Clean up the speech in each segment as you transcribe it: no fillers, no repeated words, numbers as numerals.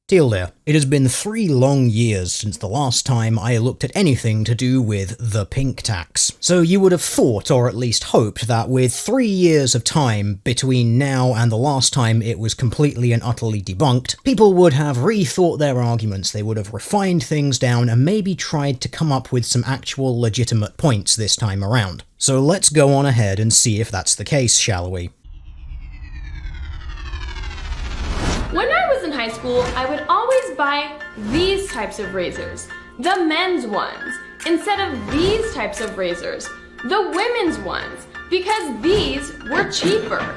Teal dear, it has been 3 long years since the last time I looked at anything to do with the pink tax. So you would have thought, or at least hoped, that with 3 years of time between now and the last time it was completely and utterly debunked, people would have rethought their arguments, they would have refined things down and maybe tried to come up with some actual legitimate points this time around. So let's go on ahead and see if that's the case, shall we? When I was in high school, I would always buy these types of razors, the men's ones, instead of these types of razors, the women's ones, because these were cheaper.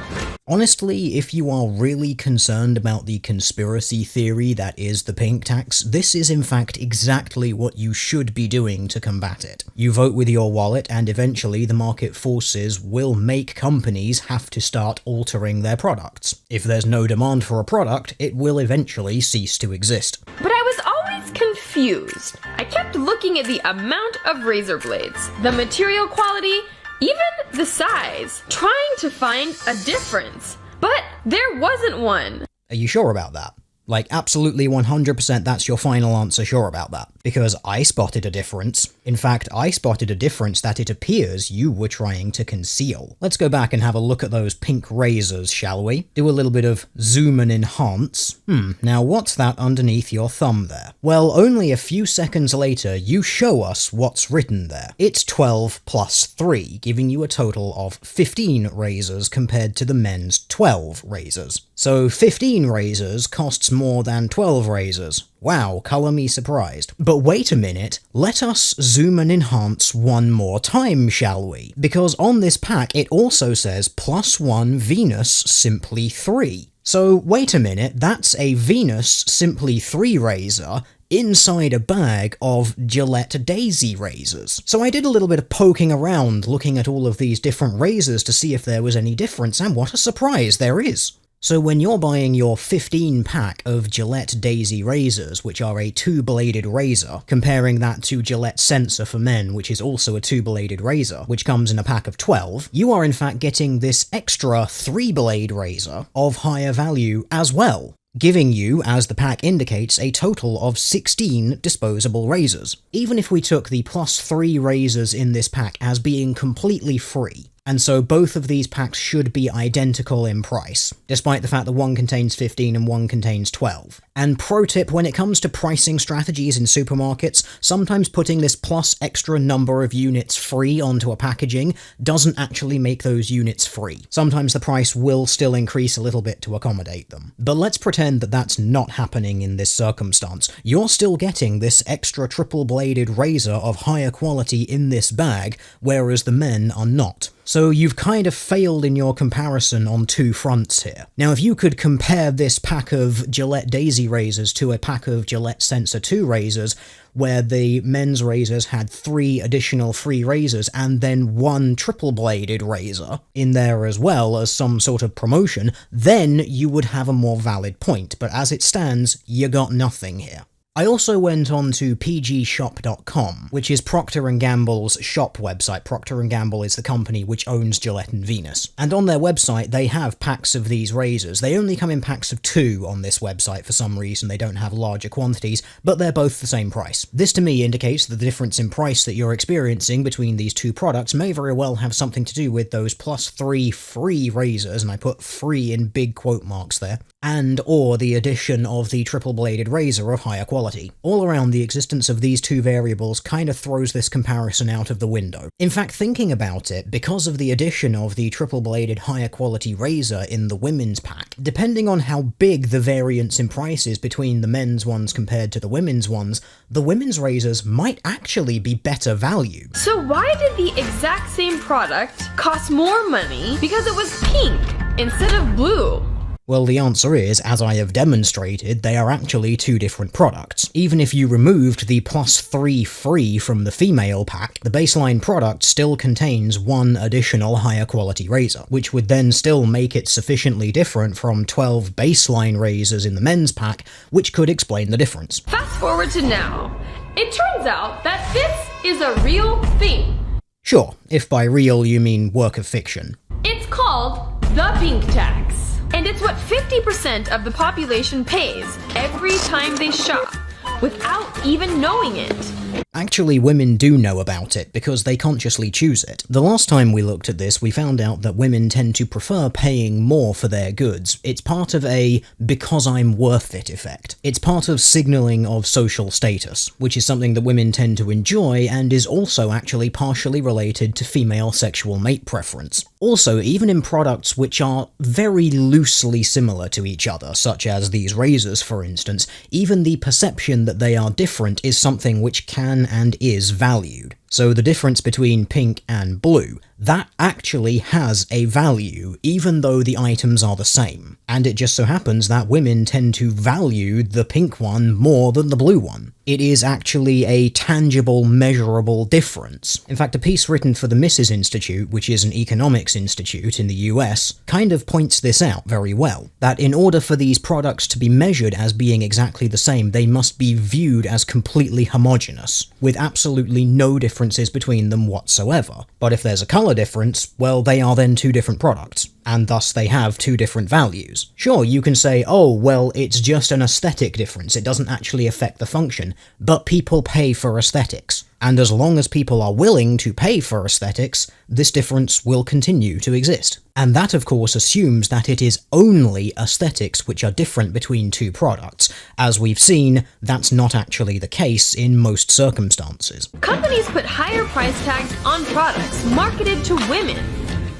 Honestly, if you are really concerned about the conspiracy theory that is the pink tax, this is in fact exactly what you should be doing to combat it. You vote with your wallet, and eventually the market forces will make companies have to start altering their products. If there's no demand for a product, it will eventually cease to exist. But I was always confused. I kept looking at the amount of razor blades, the material quality, even the size, trying to find a difference. But there wasn't one. Are you sure about that? Like, absolutely 100% that's your final answer sure about that? Because I spotted a difference. In fact, I spotted a difference that it appears you were trying to conceal. Let's go back and have a look at those pink razors, shall we? Do a little bit of zoom and enhance. Now what's that underneath your thumb there? Well, only a few seconds later, you show us what's written there. It's 12 plus 3, giving you a total of 15 razors compared to the men's 12 razors. So 15 razors costs more than 12 razors. Wow, colour me surprised. But wait a minute, let us zoom and enhance one more time, shall we? Because on this pack it also says +1 Venus Simply 3. So wait a minute, that's a Venus Simply 3 razor inside a bag of Gillette Daisy razors. So I did a little bit of poking around looking at all of these different razors to see if there was any difference, and what a surprise there is. So when you're buying your 15 pack of Gillette Daisy razors, which are a 2-bladed razor, comparing that to Gillette Sensor for Men, which is also a 2-bladed razor, which comes in a pack of 12, you are in fact getting this extra 3-blade razor of higher value as well, giving you, as the pack indicates, a total of 16 disposable razors. Even if we took the +3 razors in this pack as being completely free, and so both of these packs should be identical in price, despite the fact that one contains 15 and one contains 12. And pro tip, when it comes to pricing strategies in supermarkets, sometimes putting this plus extra number of units free onto a packaging doesn't actually make those units free. Sometimes the price will still increase a little bit to accommodate them. But let's pretend that that's not happening in this circumstance. You're still getting this extra triple-bladed razor of higher quality in this bag, whereas the men are not. So you've kind of failed in your comparison on 2 fronts here. Now if you could compare this pack of Gillette Daisy razors to a pack of Gillette Sensor 2 razors, where the men's razors had 3 additional free razors and then 1 triple-bladed razor in there as well as some sort of promotion, then you would have a more valid point, but as it stands, you got nothing here. I also went on to pgshop.com, which is Procter & Gamble's shop website. Procter & Gamble is the company which owns Gillette and Venus. And on their website, they have packs of these razors. They only come in packs of 2 on this website for some reason. They don't have larger quantities, but they're both the same price. This to me indicates that the difference in price that you're experiencing between these 2 products may very well have something to do with those +3 free razors, and I put free in big quote marks there, and or the addition of the triple-bladed razor of higher quality. All around, the existence of these 2 variables kind of throws this comparison out of the window. In fact, thinking about it, because of the addition of the triple-bladed higher quality razor in the women's pack, depending on how big the variance in price is between the men's ones compared to the women's ones, the women's razors might actually be better value. So why did the exact same product cost more money because it was pink instead of blue? Well, the answer is, as I have demonstrated, they are actually 2 different products. Even if you removed the +3 free from the female pack, the baseline product still contains 1 additional higher quality razor, which would then still make it sufficiently different from 12 baseline razors in the men's pack, which could explain the difference. Fast forward to now. It turns out that this is a real thing. Sure, if by real you mean work of fiction. It's called the pink tax. And it's what 50 50% of the population pays every time they shop, without even knowing it. Actually, women do know about it because they consciously choose it. The last time we looked at this, we found out that women tend to prefer paying more for their goods. It's part of a because I'm worth it effect. It's part of signaling of social status, which is something that women tend to enjoy and is also actually partially related to female sexual mate preference. Also, even in products which are very loosely similar to each other, such as these razors for instance, even the perception that they are different is something which can and is valued. So the difference between pink and blue, that actually has a value, even though the items are the same. And it just so happens that women tend to value the pink one more than the blue one. It is actually a tangible, measurable difference. In fact, a piece written for the Mises Institute, which is an economics institute in the US, kind of points this out very well. That in order for these products to be measured as being exactly the same, they must be viewed as completely homogeneous, with absolutely no differences between them whatsoever. But if there's a colour difference, well, they are then two different products, and thus they have two different values. Sure, you can say, oh, well, it's just an aesthetic difference, it doesn't actually affect the function, but people pay for aesthetics. And as long as people are willing to pay for aesthetics, this difference will continue to exist. And that, of course, assumes that it is only aesthetics which are different between two products. As we've seen, that's not actually the case in most circumstances. Companies put higher price tags on products marketed to women,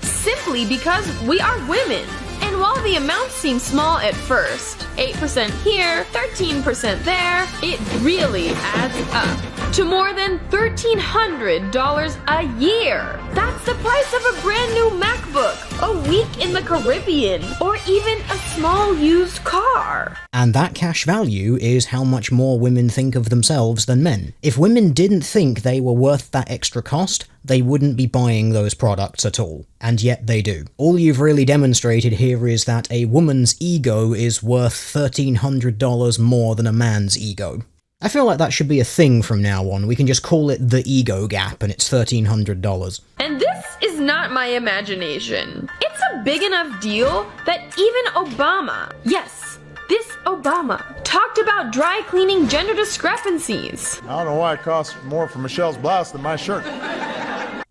simply because we are women. And while the amounts seem small at first, 8% here, 13% there, it really adds up to more than $1,300 a year. That's the price of a brand new MacBook, a week in the Caribbean, or even a small used car. And that cash value is how much more women think of themselves than men. If women didn't think they were worth that extra cost, they wouldn't be buying those products at all. And yet they do. All you've really demonstrated here is that a woman's ego is worth $1,300 more than a man's ego. I feel like that should be a thing from now on. We can just call it the ego gap and it's $1,300. And this is not my imagination. It's a big enough deal that even Obama, yes, this Obama, talked about dry cleaning gender discrepancies. I don't know why it costs more for Michelle's blouse than my shirt.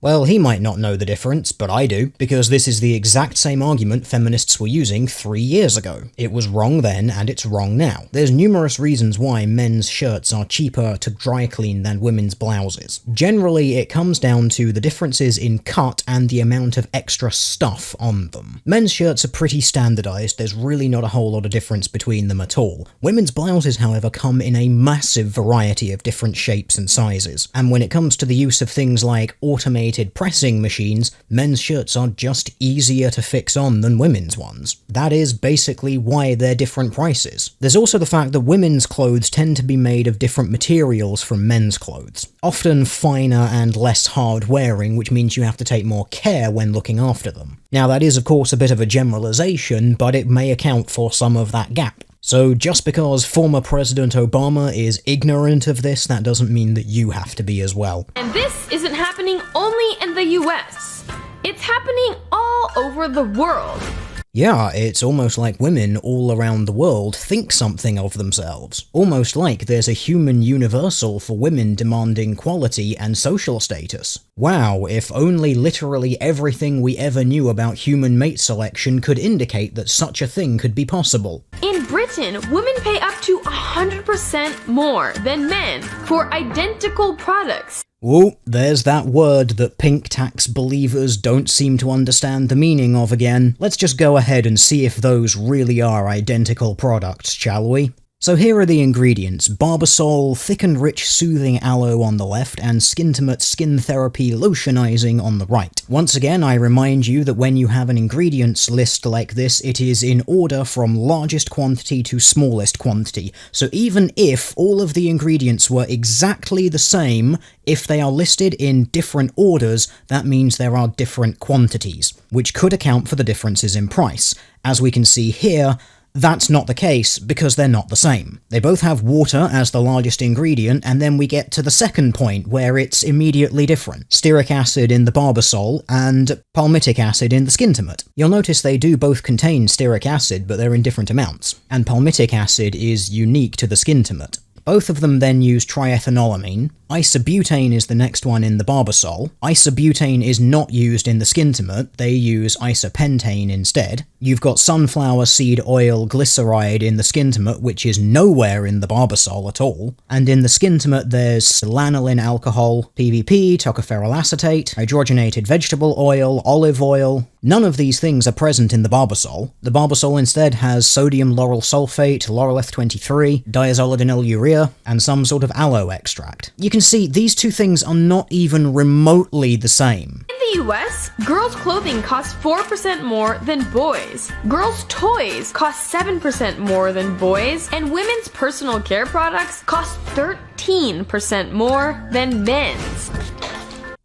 Well, he might not know the difference, but I do, because this is the exact same argument feminists were using 3 years ago. It was wrong then, and it's wrong now. There's numerous reasons why men's shirts are cheaper to dry clean than women's blouses. Generally, it comes down to the differences in cut and the amount of extra stuff on them. Men's shirts are pretty standardized, there's really not a whole lot of difference between them at all. Women's blouses, however, come in a massive variety of different shapes and sizes, and when it comes to the use of things like automated pressing machines, men's shirts are just easier to fix on than women's ones. That is basically why they're different prices. There's also the fact that women's clothes tend to be made of different materials from men's clothes, often finer and less hard wearing, which means you have to take more care when looking after them. Now that is of course a bit of a generalization, but it may account for some of that gap. So just because former President Obama is ignorant of this, that doesn't mean that you have to be as well. And this isn't happening only in the US. It's happening all over the world. Yeah, it's almost like women all around the world think something of themselves. Almost like there's a human universal for women demanding quality and social status. Wow, if only literally everything we ever knew about human mate selection could indicate that such a thing could be possible. In Britain, women pay up to 100% more than men for identical products. Whoa, there's that word that pink tax believers don't seem to understand the meaning of again. Let's just go ahead and see if those really are identical products, shall we? So here are the ingredients: Barbasol Thick and Rich Soothing Aloe on the left, and Skintimate Skin Therapy Lotionizing on the right. Once again, I remind you that when you have an ingredients list like this, it is in order from largest quantity to smallest quantity. So even if all of the ingredients were exactly the same, if they are listed in different orders, that means there are different quantities, which could account for the differences in price. As we can see here, That's not the case because they're not the same. They both have water as the largest ingredient, and then we get to the second point where it's immediately different. Stearic acid in the Barbasol and palmitic acid in the Skintimate. You'll notice they do both contain stearic acid, but they're in different amounts, and palmitic acid is unique to the Skintimate. Both of them then use triethanolamine. Isobutane is the next one in the Barbasol. Isobutane is not used in the Skintimate, they use Isopentane instead. You've got sunflower seed oil glyceride in the Skintimate, which is nowhere in the Barbasol at all. And in the Skintimate there's lanolin alcohol, PVP, tocopherol acetate, hydrogenated vegetable oil, olive oil. None of these things are present in the Barbasol. The Barbasol instead has sodium lauryl sulfate, lauryl F23, diazolidinyl urea, and some sort of aloe extract. You can see these two things are not even remotely the same. In the US, girls' clothing costs 4% more than boys. Girls' toys cost 7% more than boys, and women's personal care products cost 13% more than men's.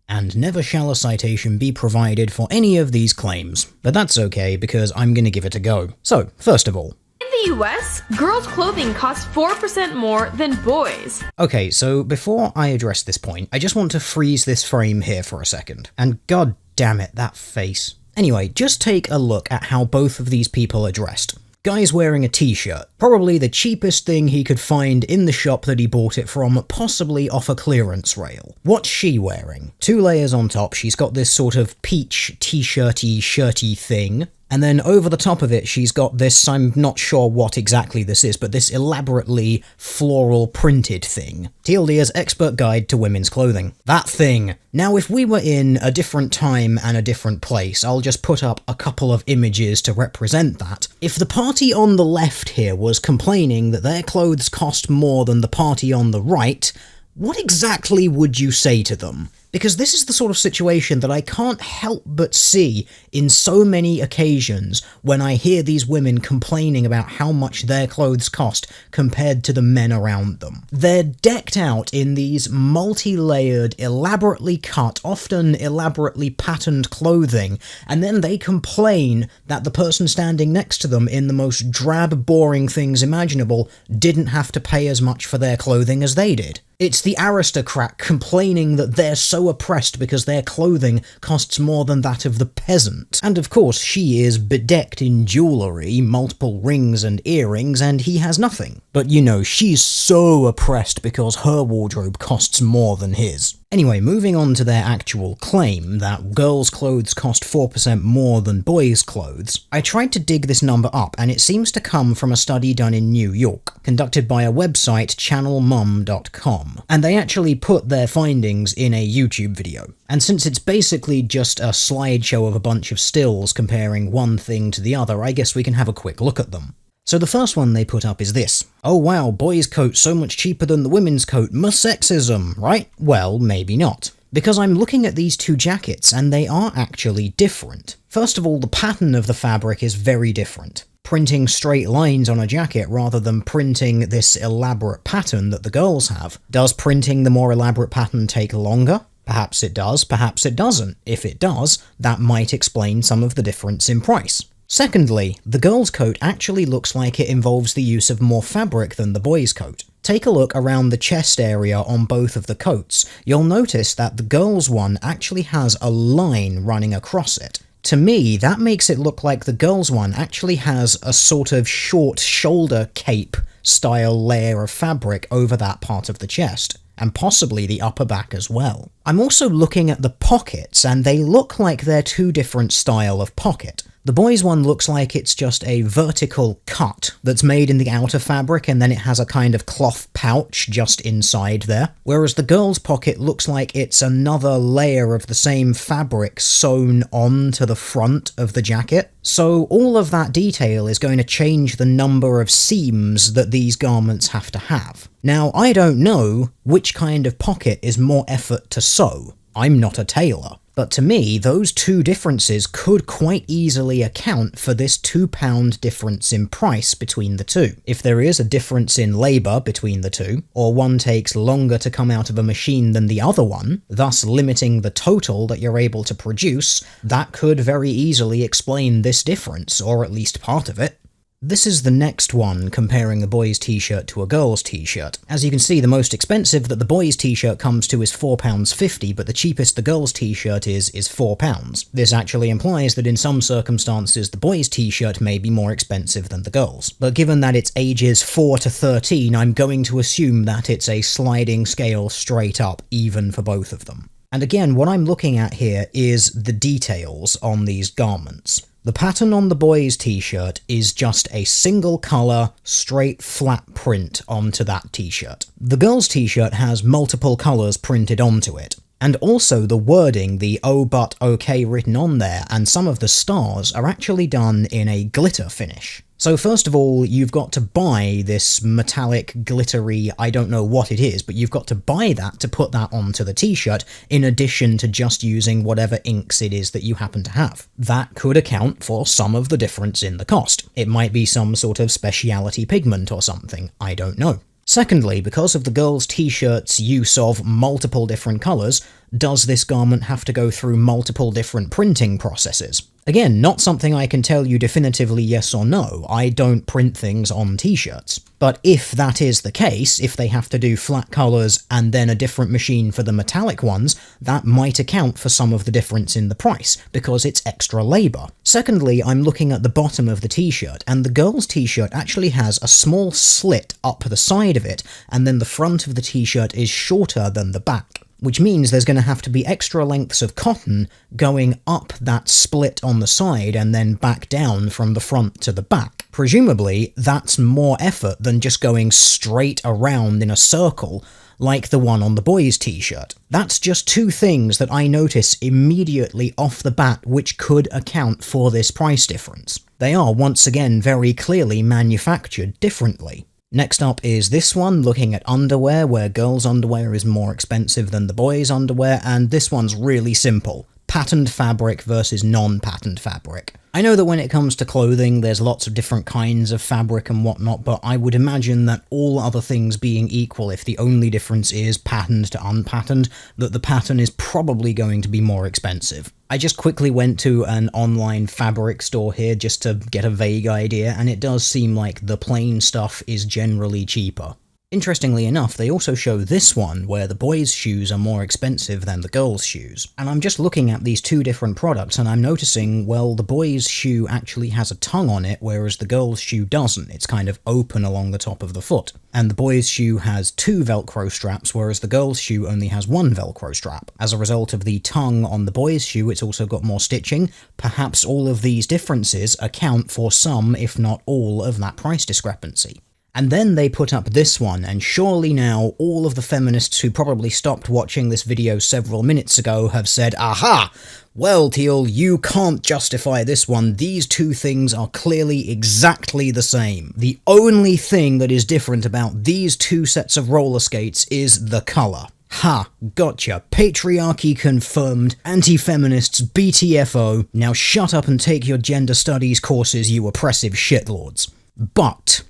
And never shall a citation be provided for any of these claims. But that's okay, because I'm gonna give it a go. So, first of all, in the US, girls' clothing costs 4% more than boys. okay, so before I address this point, I just want to freeze this frame here for a second. And god damn it, that face. Anyway, just take a look at how both of these people are dressed. Guy's wearing a t-shirt, probably the cheapest thing he could find in the shop that he bought it from, possibly off a clearance rail. What's she wearing? 2 layers on top, she's got this sort of peach t-shirty thing. And then over the top of it, she's got this, I'm not sure what exactly this is, but this elaborately floral printed thing. TLDR's expert guide to women's clothing. That thing. Now, if we were in a different time and a different place, I'll just put up a couple of images to represent that. If the party on the left here was complaining that their clothes cost more than the party on the right, what exactly would you say to them? Because this is the sort of situation that I can't help but see in so many occasions when I hear these women complaining about how much their clothes cost compared to the men around them. They're decked out in these multi-layered, elaborately cut, often elaborately patterned clothing, and then they complain that the person standing next to them in the most drab, boring things imaginable didn't have to pay as much for their clothing as they did. It's the aristocrat complaining that they're so oppressed because their clothing costs more than that of the peasant. And of course, she is bedecked in jewellery, multiple rings and earrings, and he has nothing. But you know, she's so oppressed because her wardrobe costs more than his. Anyway, moving on to their actual claim that girls' clothes cost 4% more than boys' clothes, I tried to dig this number up, and it seems to come from a study done in New York, conducted by a website, channelmum.com, and they actually put their findings in a YouTube video. And since it's basically just a slideshow of a bunch of stills comparing one thing to the other, I guess we can have a quick look at them. So the first one they put up is this. Oh wow, boys' coat so much cheaper than the women's coat, sexism, right? Well, maybe not. Because I'm looking at these two jackets and they are actually different. First of all, the pattern of the fabric is very different. Printing straight lines on a jacket rather than printing this elaborate pattern that the girls have. Does printing the more elaborate pattern take longer? Perhaps it does, perhaps it doesn't. If it does, that might explain some of the difference in price. Secondly, the girl's coat actually looks like it involves the use of more fabric than the boy's coat. Take a look around the chest area on both of the coats. You'll notice that the girl's one actually has a line running across it. To me, that makes it look like the girl's one actually has a sort of short shoulder cape style layer of fabric over that part of the chest, and possibly the upper back as well. I'm also looking at the pockets, and they look like they're two different style of pocket. The boys' one looks like it's just a vertical cut that's made in the outer fabric and then it has a kind of cloth pouch just inside there, whereas the girl's pocket looks like it's another layer of the same fabric sewn onto the front of the jacket. So all of that detail is going to change the number of seams that these garments have to have. Now, I don't know which kind of pocket is more effort to sew. I'm not a tailor. But to me, those two differences could quite easily account for this £2 difference in price between the two. If there is a difference in labour between the two, or one takes longer to come out of a machine than the other one, thus limiting the total that you're able to produce, that could very easily explain this difference, or at least part of it. This is the next one, comparing a boy's t-shirt to a girl's t-shirt. As you can see, the most expensive that the boy's t-shirt comes to is £4.50, but the cheapest the girl's t-shirt is £4. This actually implies that in some circumstances the boy's t-shirt may be more expensive than the girl's. But given that it's ages 4 to 13, I'm going to assume that it's a sliding scale straight up, even for both of them. And again, what I'm looking at here is the details on these garments. The pattern on the boy's t-shirt is just a single colour, straight flat print onto that t-shirt. The girl's t-shirt has multiple colours printed onto it. And also the wording, the "oh but okay" written on there, and some of the stars are actually done in a glitter finish. So first of all, you've got to buy this metallic, glittery, I don't know what it is, but you've got to buy that to put that onto the t-shirt, in addition to just using whatever inks it is that you happen to have. That could account for some of the difference in the cost. It might be some sort of speciality pigment or something, I don't know. Secondly, because of the girl's t-shirt's use of multiple different colours, does this garment have to go through multiple different printing processes? Again, not something I can tell you definitively yes or no. I don't print things on t-shirts. But if that is the case, if they have to do flat colours and then a different machine for the metallic ones, that might account for some of the difference in the price, because it's extra labour. Secondly, I'm looking at the bottom of the t-shirt, and the girl's t-shirt actually has a small slit up the side of it, and then the front of the t-shirt is shorter than the back. Which means there's going to have to be extra lengths of cotton going up that split on the side and then back down from the front to the back. Presumably, that's more effort than just going straight around in a circle like the one on the boy's t-shirt. That's just two things that I notice immediately off the bat which could account for this price difference. They are, once again, very clearly manufactured differently. Next up is this one, looking at underwear, where girls' underwear is more expensive than the boys' underwear, and this one's really simple. Patterned fabric versus non-patterned fabric. I know that when it comes to clothing, there's lots of different kinds of fabric and whatnot, but I would imagine that all other things being equal, if the only difference is patterned to unpatterned, that the pattern is probably going to be more expensive. I just quickly went to an online fabric store here just to get a vague idea, and it does seem like the plain stuff is generally cheaper. Interestingly enough, they also show this one, where the boys' shoes are more expensive than the girls' shoes. And I'm just looking at these two different products, and I'm noticing, well, the boys' shoe actually has a tongue on it, whereas the girls' shoe doesn't. It's kind of open along the top of the foot. And the boys' shoe has 2 Velcro straps, whereas the girls' shoe only has 1 Velcro strap. As a result of the tongue on the boys' shoe, it's also got more stitching. Perhaps all of these differences account for some, if not all, of that price discrepancy. And then they put up this one, and surely now all of the feminists who probably stopped watching this video several minutes ago have said, aha! Well, Teal, you can't justify this one. These two things are clearly exactly the same. The only thing that is different about these two sets of roller skates is the colour. Ha, gotcha. Patriarchy confirmed. Anti-feminists BTFO. Now shut up and take your gender studies courses, you oppressive shitlords. But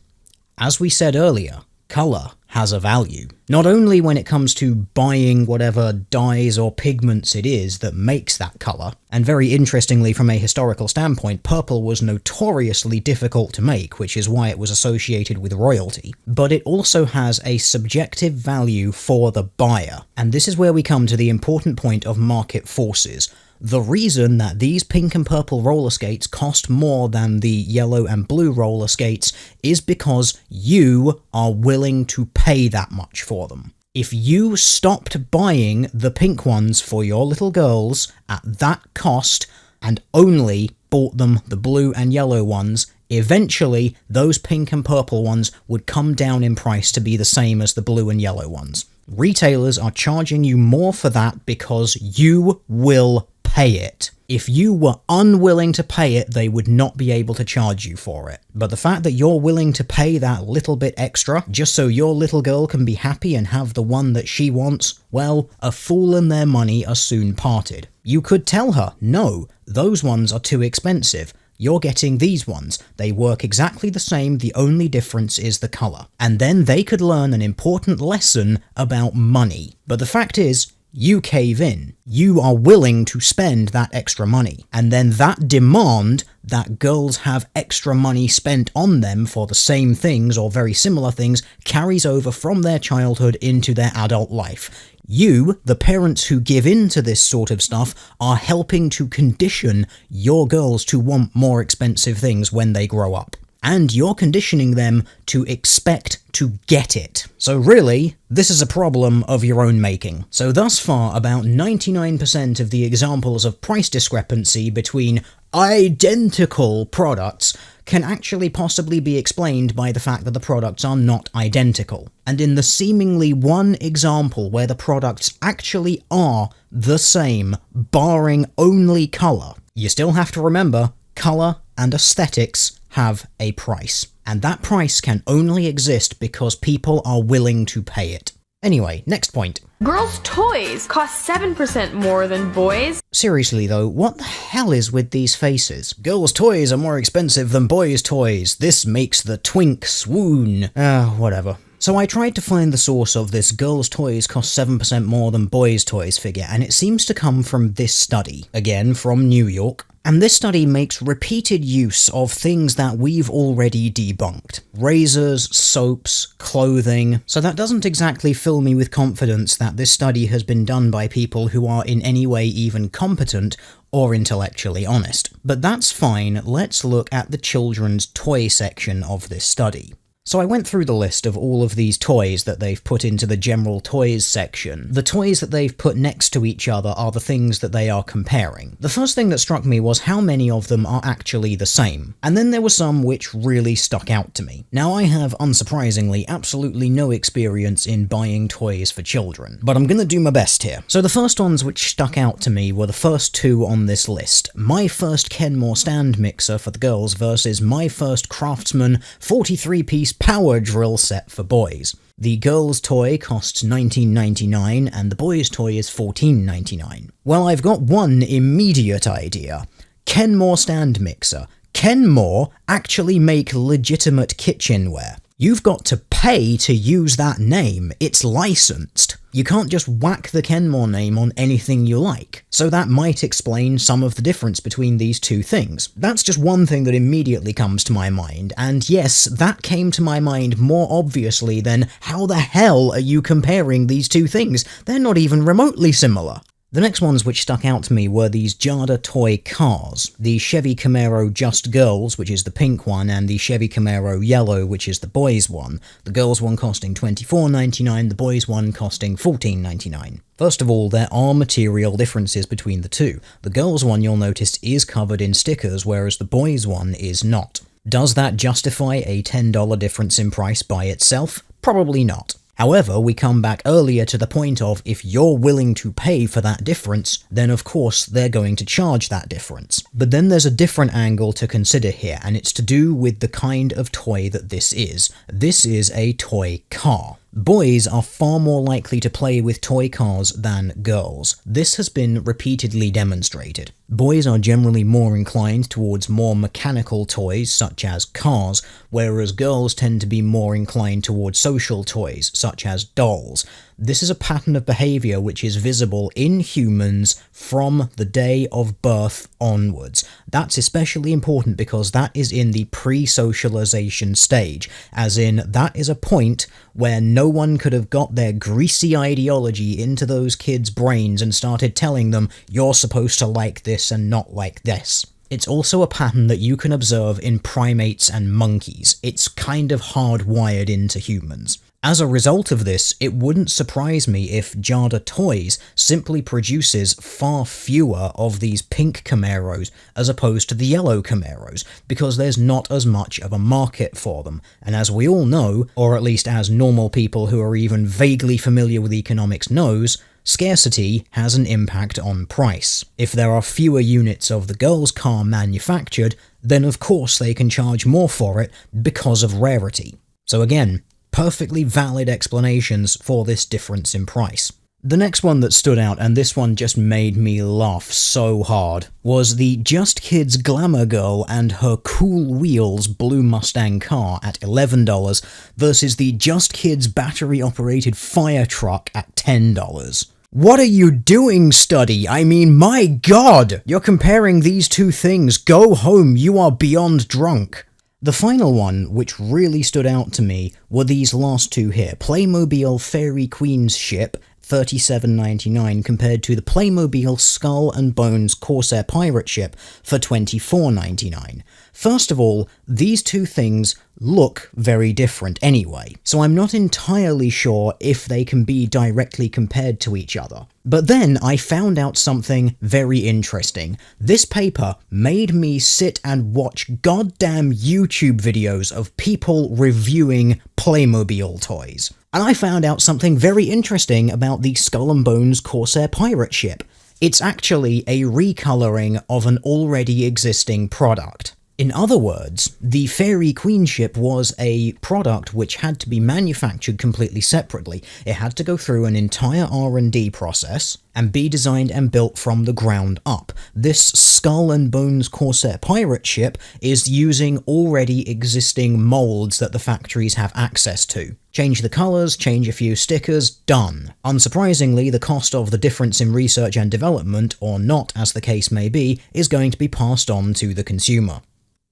as we said earlier, colour has a value. Not only when it comes to buying whatever dyes or pigments it is that makes that colour, and very interestingly from a historical standpoint, purple was notoriously difficult to make, which is why it was associated with royalty, but it also has a subjective value for the buyer. And this is where we come to the important point of market forces. The reason that these pink and purple roller skates cost more than the yellow and blue roller skates is because you are willing to pay that much for them. If you stopped buying the pink ones for your little girls at that cost and only bought them the blue and yellow ones, eventually those pink and purple ones would come down in price to be the same as the blue and yellow ones. Retailers are charging you more for that because you will pay it. If you were unwilling to pay it, they would not be able to charge you for it. But the fact that you're willing to pay that little bit extra, just so your little girl can be happy and have the one that she wants, well, a fool and their money are soon parted. You could tell her, no, those ones are too expensive. You're getting these ones. They work exactly the same, the only difference is the colour. And then they could learn an important lesson about money. But the fact is, You cave in. You are willing to spend that extra money. And then that demand that girls have extra money spent on them for the same things or very similar things carries over from their childhood into their adult life. You, the parents who give in to this sort of stuff, are helping to condition your girls to want more expensive things when they grow up. And you're conditioning them to expect to get it. So really, this is a problem of your own making. So thus far, about 99% of the examples of price discrepancy between identical products can actually possibly be explained by the fact that the products are not identical. And in the seemingly one example where the products actually are the same, barring only colour, you still have to remember, colour and aesthetics have a price. And that price can only exist because people are willing to pay it. Anyway, next point. Girls' toys cost 7% more than boys. Seriously though, what the hell is with these faces? Girls' toys are more expensive than boys' toys. This makes the twink swoon. Whatever. So I tried to find the source of this girls' toys cost 7% more than boys' toys figure, and it seems to come from this study. Again, from New York. And this study makes repeated use of things that we've already debunked. Razors, soaps, clothing. So that doesn't exactly fill me with confidence that this study has been done by people who are in any way even competent or intellectually honest. But that's fine, let's look at the children's toy section of this study. So I went through the list of all of these toys that they've put into the general toys section. The toys that they've put next to each other are the things that they are comparing. The first thing that struck me was how many of them are actually the same. And then there were some which really stuck out to me. Now I have, unsurprisingly, absolutely no experience in buying toys for children, but I'm gonna do my best here. So the first ones which stuck out to me were the first two on this list. My first Kenmore stand mixer for the girls versus my first Craftsman 43-piece power drill set for boys. The girls' toy costs $19.99 and the boys' toy is $14.99. Well, I've got one immediate idea. Kenmore stand mixer. Kenmore actually make legitimate kitchenware. You've got to pay to use that name. It's licensed. You can't just whack the Kenmore name on anything you like. So that might explain some of the difference between these two things. That's just one thing that immediately comes to my mind, and yes, that came to my mind more obviously than how the hell are you comparing these two things? They're not even remotely similar. The next ones which stuck out to me were these Jada toy cars. The Chevy Camaro Just Girls, which is the pink one, and the Chevy Camaro Yellow, which is the boys one. The girls one costing $24.99, the boys one costing $14.99. First of all, there are material differences between the two. The girls one, you'll notice, is covered in stickers, whereas the boys one is not. Does that justify a $10 difference in price by itself? Probably not. However, we come back earlier to the point of if you're willing to pay for that difference, then of course they're going to charge that difference. But then there's a different angle to consider here, and it's to do with the kind of toy that this is. This is a toy car. Boys are far more likely to play with toy cars than girls. This has been repeatedly demonstrated. Boys are generally more inclined towards more mechanical toys, such as cars, whereas girls tend to be more inclined towards social toys, such as dolls. This is a pattern of behavior which is visible in humans from the day of birth onwards. That's especially important because that is in the pre-socialization stage, as in that is a point where no one could have got their greasy ideology into those kids' brains and started telling them, you're supposed to like this and not like this. It's also a pattern that you can observe in primates and monkeys. It's kind of hardwired into humans. As a result of this, it wouldn't surprise me if Jada Toys simply produces far fewer of these pink Camaros as opposed to the yellow Camaros, because there's not as much of a market for them. And as we all know, or at least as normal people who are even vaguely familiar with economics knows, scarcity has an impact on price. If there are fewer units of the girls' car manufactured, then of course they can charge more for it because of rarity. So again, perfectly valid explanations for this difference in price. The next one that stood out, and this one just made me laugh so hard, was the Just Kids Glamour Girl and her Cool Wheels blue Mustang car at $11 versus the Just Kids battery-operated fire truck at $10. What are you doing, study? I mean, my god! You're comparing these two things. Go home, you are beyond drunk. The final one, which really stood out to me, were these last two here. Playmobil Fairy Queen's ship, $37.99, compared to the Playmobil Skull and Bones Corsair Pirate ship for $24.99. First of all, these two things look very different anyway, so I'm not entirely sure if they can be directly compared to each other. But then I found out something very interesting. This paper made me sit and watch goddamn YouTube videos of people reviewing Playmobil toys. And I found out something very interesting about the Skull and Bones Corsair Pirate ship. It's actually a recoloring of an already existing product. In other words, the Fairy Queen ship was a product which had to be manufactured completely separately. It had to go through an entire R&D process and be designed and built from the ground up. This Skull and Bones Corsair pirate ship is using already existing molds that the factories have access to. Change the colours, change a few stickers, done. Unsurprisingly, the cost of the difference in research and development, or not as the case may be, is going to be passed on to the consumer.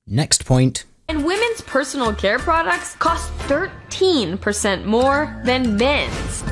Next point. And women's personal care products cost 13% more than men's.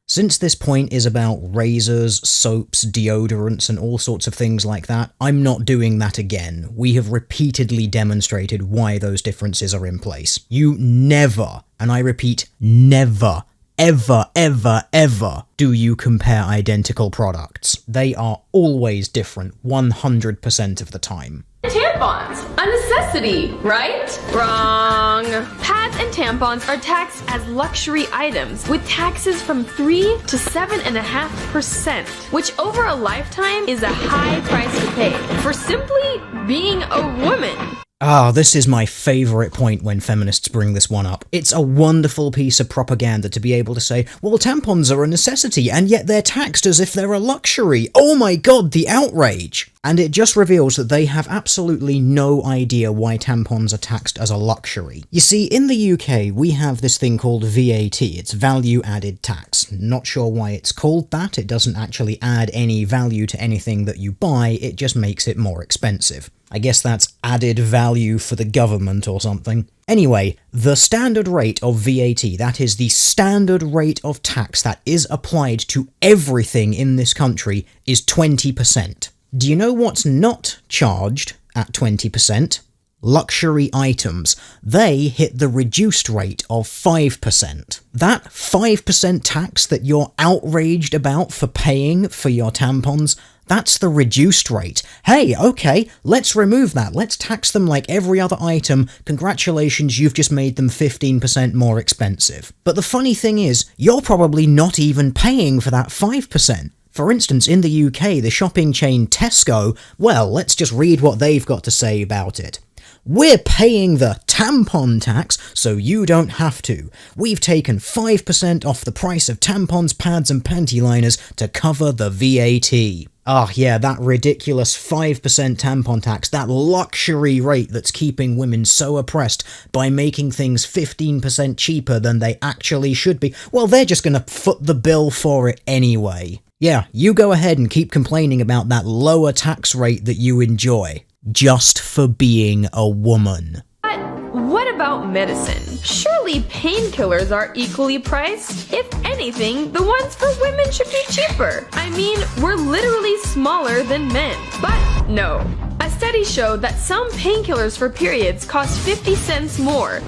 Since this point is about razors, soaps, deodorants, and all sorts of things like that, I'm not doing that again. We have repeatedly demonstrated why those differences are in place. You never, and I repeat, never, ever, ever, ever do you compare identical products. They are always different 100% of the time. Tampons, a necessity, right? Wrong. Pads and tampons are taxed as luxury items with taxes from 3 to 7.5%, which over a lifetime is a high price to pay for simply being a woman. Ah, this is my favourite point when feminists bring this one up. It's a wonderful piece of propaganda to be able to say, well, tampons are a necessity, and yet they're taxed as if they're a luxury. Oh my god, the outrage! And it just reveals that they have absolutely no idea why tampons are taxed as a luxury. You see, in the UK, we have this thing called VAT, it's value added tax. Not sure why it's called that, it doesn't actually add any value to anything that you buy, it just makes it more expensive. I guess that's added value for the government or something. Anyway, the standard rate of VAT, that is the standard rate of tax that is applied to everything in this country, is 20%. Do you know what's not charged at 20%? Luxury items. They hit the reduced rate of 5%. That 5% tax that you're outraged about for paying for your tampons, that's the reduced rate. Hey, okay, let's remove that. Let's tax them like every other item. Congratulations, you've just made them 15% more expensive. But the funny thing is, you're probably not even paying for that 5%. For instance, in the UK, the shopping chain Tesco, well, let's just read what they've got to say about it. We're paying the tampon tax, so you don't have to. We've taken 5% off the price of tampons, pads and panty liners to cover the VAT. Ah, yeah, that ridiculous 5% tampon tax, that luxury rate that's keeping women so oppressed by making things 15% cheaper than they actually should be. Well, they're just gonna foot the bill for it anyway. Yeah, you go ahead and keep complaining about that lower tax rate that you enjoy, just for being a woman. But what about medicine? Surely painkillers are equally priced. If anything, the ones for women should be cheaper. I mean, we're literally smaller than men. But no. A study showed that some painkillers for periods cost 50 cents more,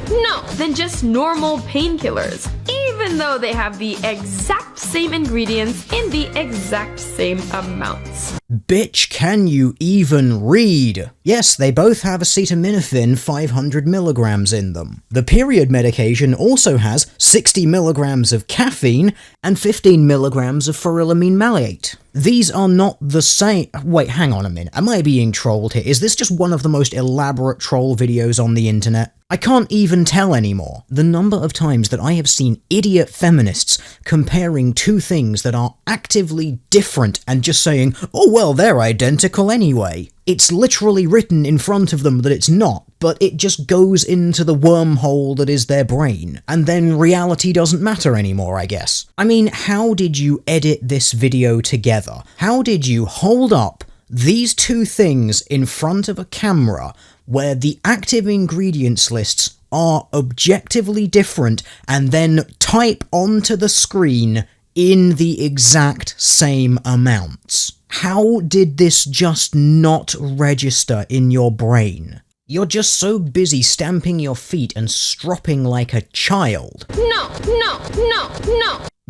than just normal painkillers, even though they have the exact same ingredients in the exact same amounts. Bitch, can you even read? Yes, they both have acetaminophen 500 milligrams in them. The period medication also has 60 milligrams of caffeine and 15 milligrams of phenylamine maleate. These are not the same. Wait, hang on a minute. Am I being trolled here? Is this just one of the most elaborate troll videos on the internet? I can't even tell anymore. The number of times that I have seen idiot feminists comparing two things that are actively different and just saying, oh well, they're identical anyway. It's literally written in front of them that it's not, but it just goes into the wormhole that is their brain, and then reality doesn't matter anymore, I guess. I mean, how did you edit this video together? How did you hold up these two things in front of a camera where the active ingredients lists are objectively different and then type onto the screen in the exact same amounts? How did this just not register in your brain? You're just so busy stamping your feet and stropping like a child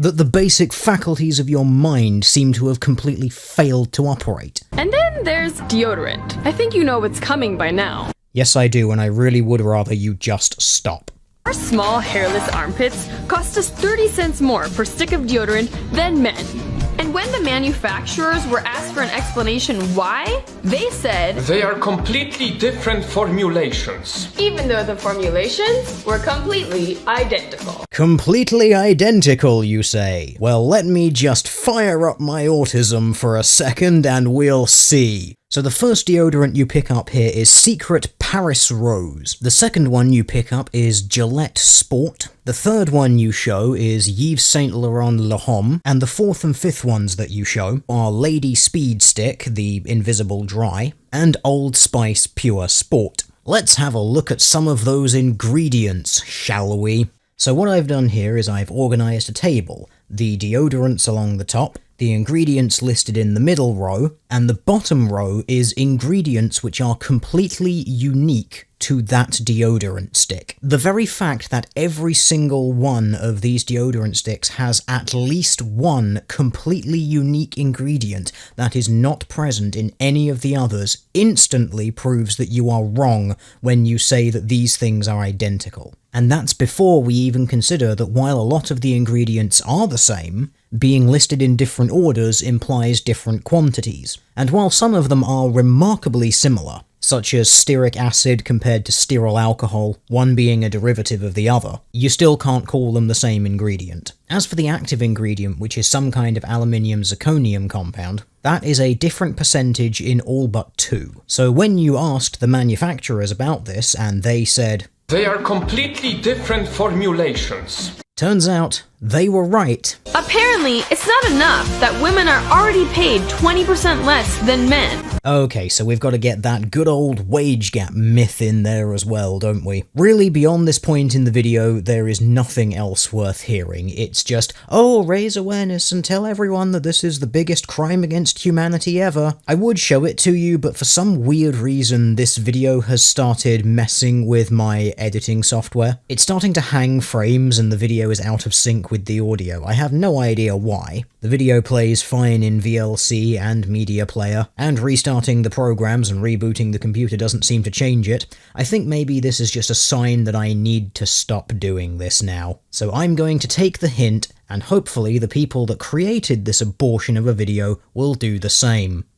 that the basic faculties of your mind seem to have completely failed to operate. And then there's deodorant. I think you know what's coming by now. Yes, I do, and I really would rather you just stop. Our small hairless armpits cost us 30 cents more per stick of deodorant than men. And when the manufacturers were asked for an explanation why, they said, they are completely different formulations. Even though the formulations were completely identical. Completely identical, you say? Well, let me just fire up my autism for a second and we'll see. So the first deodorant you pick up here is Secret Paris Rose. The second one you pick up is Gillette Sport. The third one you show is Yves Saint Laurent Le Homme. And the fourth and fifth ones that you show are Lady Speed Stick, the Invisible Dry, and Old Spice Pure Sport. Let's have a look at some of those ingredients, shall we? So what I've done here is I've organised a table. The deodorants along the top, the ingredients listed in the middle row, and the bottom row is ingredients which are completely unique to that deodorant stick. The very fact that every single one of these deodorant sticks has at least one completely unique ingredient that is not present in any of the others instantly proves that you are wrong when you say that these things are identical. And that's before we even consider that while a lot of the ingredients are the same, being listed in different orders implies different quantities. And while some of them are remarkably similar, such as stearic acid compared to stearyl alcohol, one being a derivative of the other, you still can't call them the same ingredient. As for the active ingredient, which is some kind of aluminium zirconium compound, that is a different percentage in all but two. So when you asked the manufacturers about this and they said, they are completely different formulations, turns out they were right. Apparently, it's not enough that women are already paid 20% less than men. Okay, so we've got to get that good old wage gap myth in there as well, don't we? Really, beyond this point in the video, there is nothing else worth hearing. It's just, oh, raise awareness and tell everyone that this is the biggest crime against humanity ever. I would show it to you, but for some weird reason, this video has started messing with my editing software. It's starting to hang frames and the video is out of sync with the audio. I have no idea why. The video plays fine in VLC and Media Player, and restarting the programs and rebooting the computer doesn't seem to change it. I think maybe this is just a sign that I need to stop doing this now. So I'm going to take the hint, and hopefully the people that created this abortion of a video will do the same.